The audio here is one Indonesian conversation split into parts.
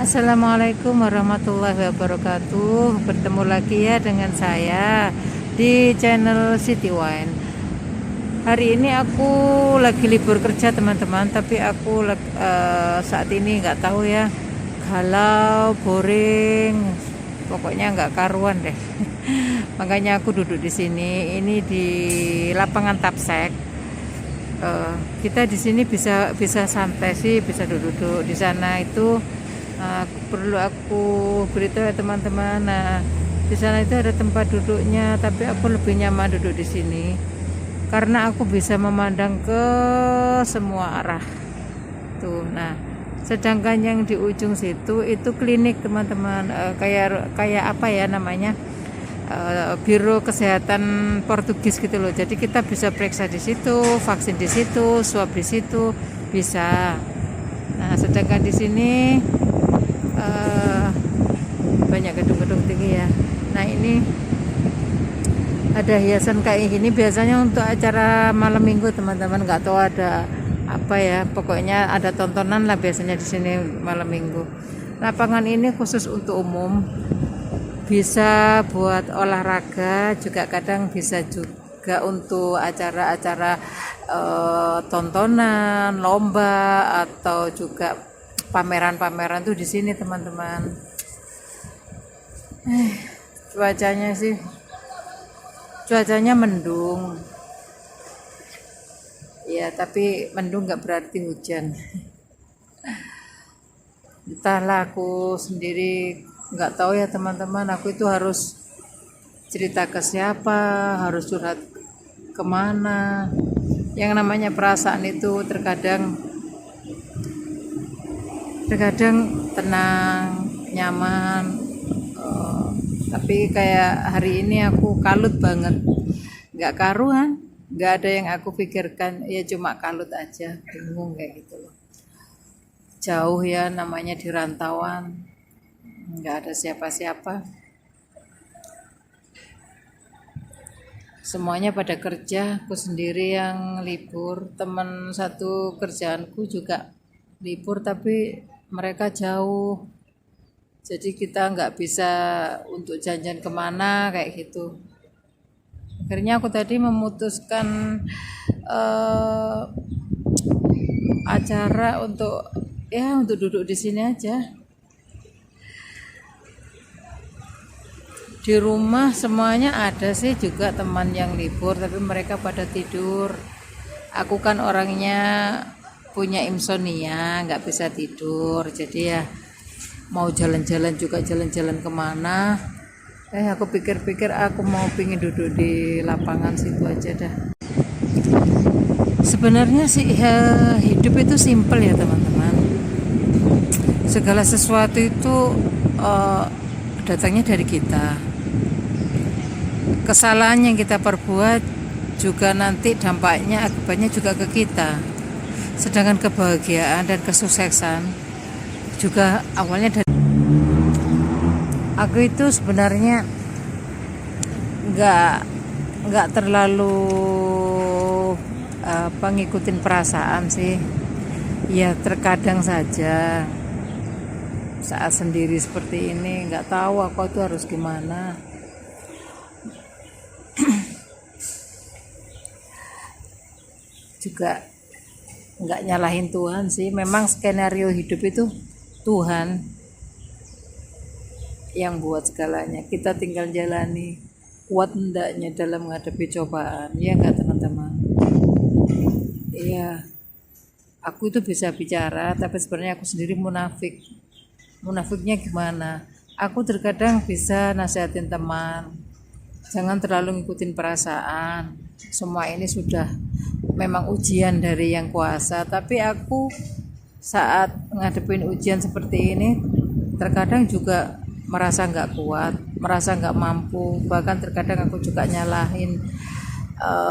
Assalamualaikum warahmatullahi wabarakatuh. Bertemu lagi ya dengan saya di channel City Wine. Hari ini aku lagi libur kerja teman-teman, tapi aku saat ini nggak tahu ya, galau, boring, pokoknya nggak karuan deh. Makanya aku duduk di sini. Ini di lapangan Tapsek. Kita di sini bisa santai sih, bisa duduk-duduk di sana itu. Perlu aku beritahu ya teman-teman. Nah, di sana itu ada tempat duduknya, tapi aku lebih nyaman duduk di sini karena aku bisa memandang ke semua arah tuh. Nah, sedangkan yang di ujung situ itu klinik teman-teman. Kayak apa ya namanya, biro kesehatan Portugis gitu loh. Jadi kita bisa periksa di situ, vaksin di situ, swab di situ bisa. Nah, sedangkan di sini banyak gedung-gedung tinggi ya. Nah, ini ada hiasan kayak gini biasanya untuk acara malam minggu teman-teman. Nggak tahu ada apa ya, pokoknya ada tontonan lah biasanya di sini malam minggu. Lapangan ini khusus untuk umum, bisa buat olahraga, juga kadang bisa juga untuk acara-acara tontonan, lomba, atau juga pameran-pameran tuh di sini teman-teman. Cuacanya sih, cuacanya mendung ya, tapi mendung nggak berarti hujan. Entahlah, aku sendiri nggak tahu ya teman-teman, aku itu harus cerita ke siapa, harus curhat kemana. Yang namanya perasaan itu terkadang tenang, nyaman, tapi kayak hari ini aku kalut banget, nggak karuan, nggak ada yang aku pikirkan, ya cuma kalut aja, bingung kayak gitu loh. Jauh ya, namanya di rantauan, nggak ada siapa-siapa, semuanya pada kerja, aku sendiri yang libur. Teman satu kerjaanku juga libur, tapi mereka jauh, jadi kita nggak bisa untuk janjian kemana kayak gitu. Akhirnya aku tadi memutuskan acara untuk duduk di sini aja. Di rumah semuanya ada sih juga teman yang libur, tapi mereka pada tidur. Aku kan orangnya punya insomnia, nggak bisa tidur, jadi ya mau jalan-jalan juga jalan-jalan kemana. Aku pikir-pikir aku mau pingin duduk di lapangan situ aja dah. Sebenarnya sih ya, hidup itu simpel ya teman-teman. Segala sesuatu itu datangnya dari kita. Kesalahan yang kita perbuat juga nanti dampaknya, akibatnya juga ke kita. Sedangkan kebahagiaan dan kesuksesan juga awalnya dari aku. Itu sebenarnya nggak terlalu ngikutin perasaan sih. Ya terkadang saja saat sendiri seperti ini nggak tahu aku tuh harus gimana. Juga nggak nyalahin Tuhan sih, memang skenario hidup itu Tuhan yang buat segalanya, kita tinggal jalani. Kuat hendaknya dalam menghadapi cobaan, ya nggak teman-teman? Iya, aku itu bisa bicara, tapi sebenarnya aku sendiri munafik. Munafiknya gimana? Aku terkadang bisa nasihatin teman, jangan terlalu ngikutin perasaan. Semua ini sudah memang ujian dari yang kuasa, tapi aku saat ngadepin ujian seperti ini terkadang juga merasa nggak kuat, merasa nggak mampu, bahkan terkadang aku juga nyalahin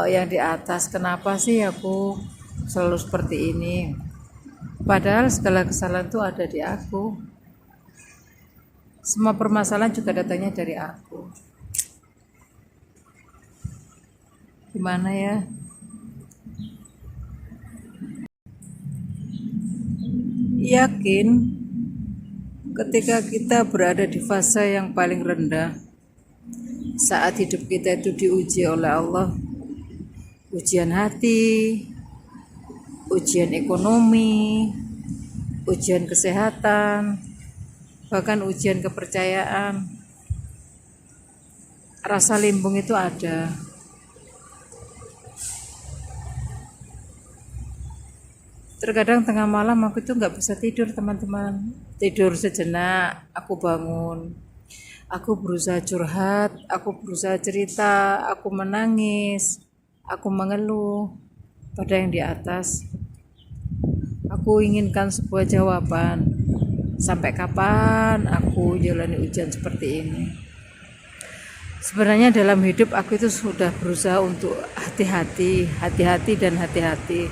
yang di atas. Kenapa sih aku selalu seperti ini? Padahal segala kesalahan itu ada di aku. Semua permasalahan juga datangnya dari aku. Gimana ya? Yakin Ketika kita berada di fase yang paling rendah, saat hidup kita itu diuji oleh Allah, ujian hati, ujian ekonomi, ujian kesehatan, bahkan ujian kepercayaan, rasa limbung itu ada. Terkadang tengah malam aku itu nggak bisa tidur, teman-teman. Tidur sejenak, aku bangun. Aku berusaha curhat, aku berusaha cerita, aku menangis, aku mengeluh pada yang di atas. Aku inginkan sebuah jawaban. Sampai kapan aku jalani ujian seperti ini? Sebenarnya dalam hidup aku itu sudah berusaha untuk hati-hati dan hati-hati.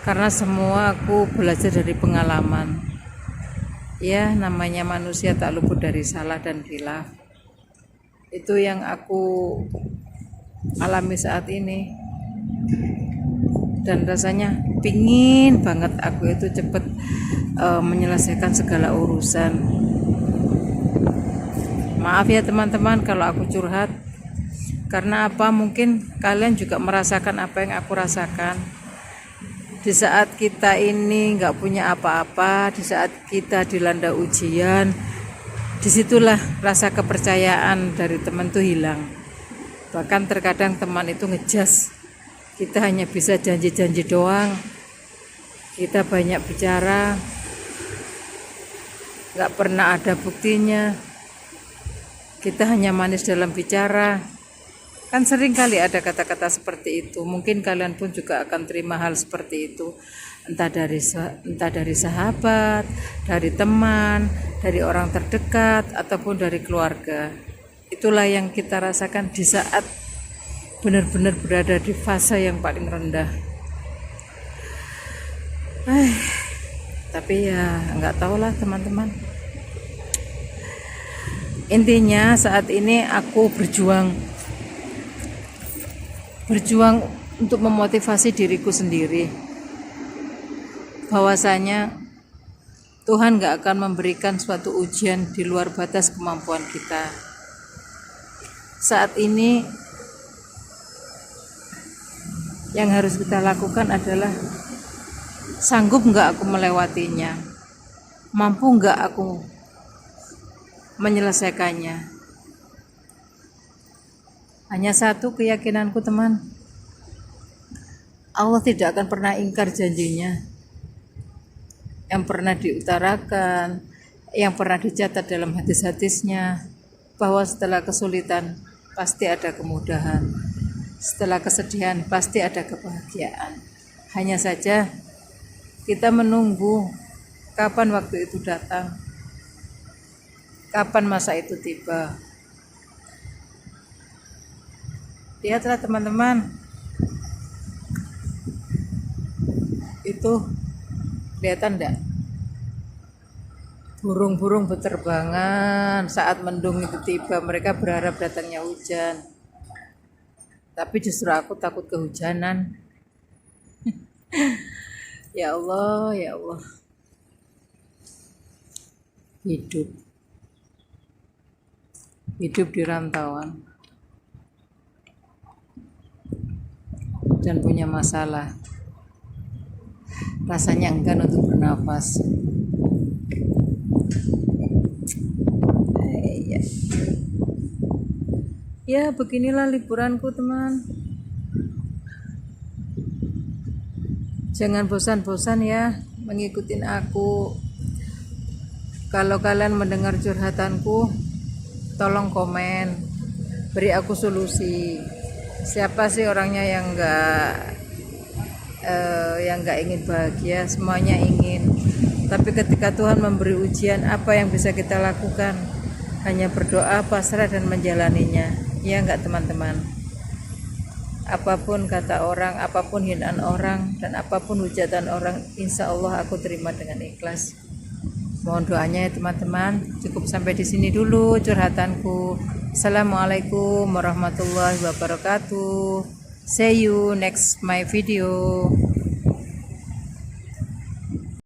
Karena semua aku belajar dari pengalaman. Ya, namanya manusia tak luput dari salah dan khilaf. Itu yang aku alami saat ini. Dan rasanya pingin banget aku itu cepat menyelesaikan segala urusan. Maaf ya teman-teman kalau aku curhat. Karena apa? Mungkin kalian juga merasakan apa yang aku rasakan. Di saat kita ini nggak punya apa-apa, di saat kita dilanda ujian, disitulah rasa kepercayaan dari teman itu hilang. Bahkan terkadang teman itu ngejas, kita hanya bisa janji-janji doang, kita banyak bicara, nggak pernah ada buktinya, kita hanya manis dalam bicara. Kan sering kali ada kata-kata seperti itu. Mungkin kalian pun juga akan terima hal seperti itu. Entah dari sahabat, dari teman, dari orang terdekat, ataupun dari keluarga. Itulah yang kita rasakan di saat benar-benar berada di fase yang paling rendah. Tapi ya nggak tahulah teman-teman. Intinya saat ini aku berjuang untuk memotivasi diriku sendiri bahwasanya Tuhan gak akan memberikan suatu ujian di luar batas kemampuan kita. Saat ini yang harus kita lakukan adalah sanggup gak aku melewatinya, mampu gak aku menyelesaikannya. Hanya satu keyakinanku teman, Allah tidak akan pernah ingkar janjinya yang pernah diutarakan, yang pernah dicatat dalam hadis-hadisnya, bahwa setelah kesulitan pasti ada kemudahan, setelah kesedihan pasti ada kebahagiaan. Hanya saja kita menunggu kapan waktu itu datang, kapan masa itu tiba. Lihatlah teman-teman, itu kelihatan enggak? Burung-burung berterbangan saat mendung itu tiba, mereka berharap datangnya hujan. Tapi justru aku takut kehujanan. Ya Allah, ya Allah. Hidup di rantauan dan punya masalah, rasanya enggan untuk bernafas. Ya beginilah liburanku teman. Jangan bosan-bosan ya mengikuti aku. Kalau kalian mendengar curhatanku, tolong komen, beri aku solusi. Siapa sih orangnya yang nggak ingin bahagia? Semuanya ingin. Tapi ketika Tuhan memberi ujian, apa yang bisa kita lakukan? Hanya berdoa, pasrah dan menjalaninya. Ya enggak teman-teman? Apapun kata orang, apapun hinaan orang, dan apapun hujatan orang, insya Allah aku terima dengan ikhlas. Mohon doanya ya teman-teman. Cukup sampai di sini dulu curhatanku. Assalamualaikum warahmatullahi wabarakatuh. See you next my video.